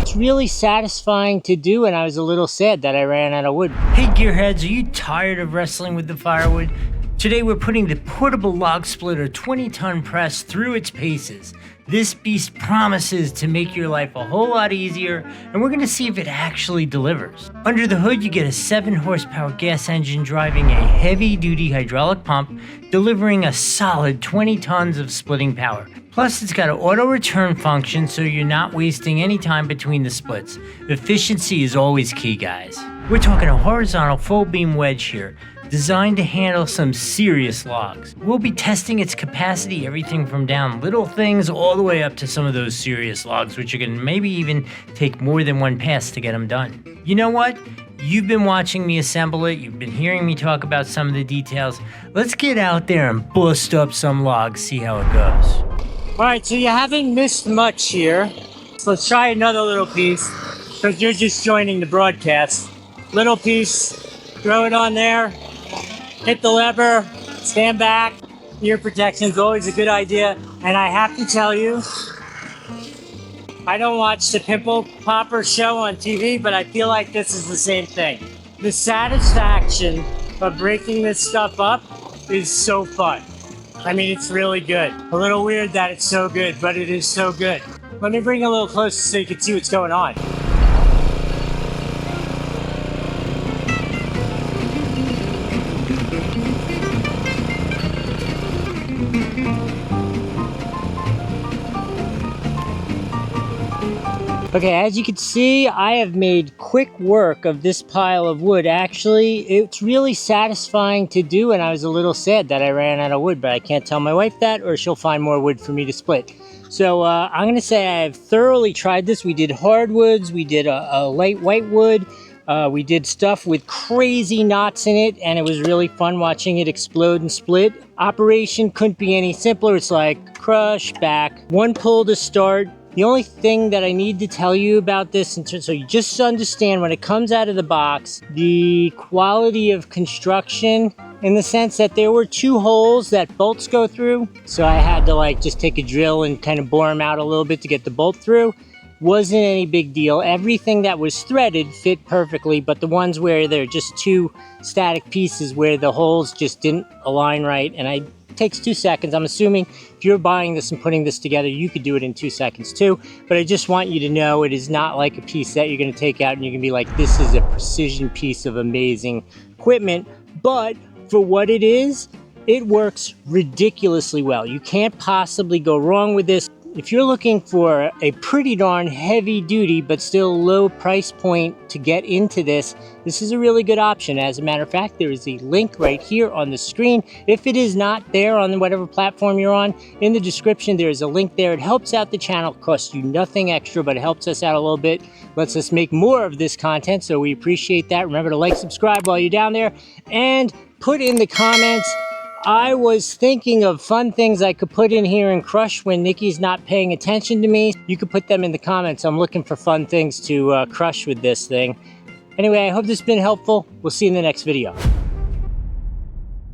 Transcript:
It's really satisfying to do, and I was a little sad that I ran out of wood. Hey gearheads, are you tired of wrestling with the firewood? Today we're putting the portable log splitter 20-ton press through its paces. This beast promises to make your life a whole lot easier, and we're going to see if it actually delivers. Under the hood, you get a 7-horsepower gas engine driving a heavy-duty hydraulic pump, delivering a solid 20 tons of splitting power. Plus, it's got an auto-return function, so you're not wasting any time between the splits. Efficiency is always key, guys. We're talking a horizontal full-beam wedge here, designed to handle some serious logs. We'll be testing its capacity, everything from down little things all the way up to some of those serious logs, which are gonna maybe even take more than one pass to get them done. You know what? You've been watching me assemble it, you've been hearing me talk about some of the details. Let's get out there and bust up some logs, see how it goes. All right, so you haven't missed much here. So let's try another little piece, because you're just joining the broadcast. Little piece, throw it on there, hit the lever, stand back. Ear protection is always a good idea. And I have to tell you, I don't watch the Pimple Popper show on TV, but I feel like this is the same thing. The satisfaction of breaking this stuff up is so fun. I mean, it's really good. A little weird that it's so good, but it is so good. Let me bring it a little closer so you can see what's going on. Okay, as you can see, I have made quick work of this pile of wood. Actually, it's really satisfying to do, and I was a little sad that I ran out of wood, but I can't tell my wife that, or she'll find more wood for me to split. So I'm gonna say I have thoroughly tried this. We did hardwoods, we did a light white wood, we did stuff with crazy knots in it, and it was really fun watching it explode and split. Operation couldn't be any simpler. It's like crush, back, one pull to start. The only thing that I need to tell you about this, so you just understand when it comes out of the box, the quality of construction, in the sense that there were 2 holes that bolts go through. So I had to like just take a drill and kind of bore them out a little bit to get the bolt through. Wasn't any big deal. Everything that was threaded fit perfectly, but the ones where they're just 2 static pieces where the holes just didn't align right, and it takes 2 seconds. I'm assuming if you're buying this and putting this together, you could do it in 2 seconds too. But I just want you to know it is not like a piece that you're going to take out and you're going to be like, this is a precision piece of amazing equipment. But for what it is, it works ridiculously well. You can't possibly go wrong with this. If you're looking for a pretty darn heavy duty but still low price point to get into this, this is a really good option. As a matter of fact, there is a link right here on the screen. If it is not there on whatever platform you're on, in the description there is a link there. It helps out the channel, costs you nothing extra, but it helps us out a little bit, lets us make more of this content, so we appreciate that. Remember to like, subscribe while you're down there, and put in the comments. I was thinking of fun things I could put in here and crush when Nikki's not paying attention to me. You could put them in the comments. I'm looking for fun things to crush with this thing. Anyway, I hope this has been helpful. We'll see you in the next video.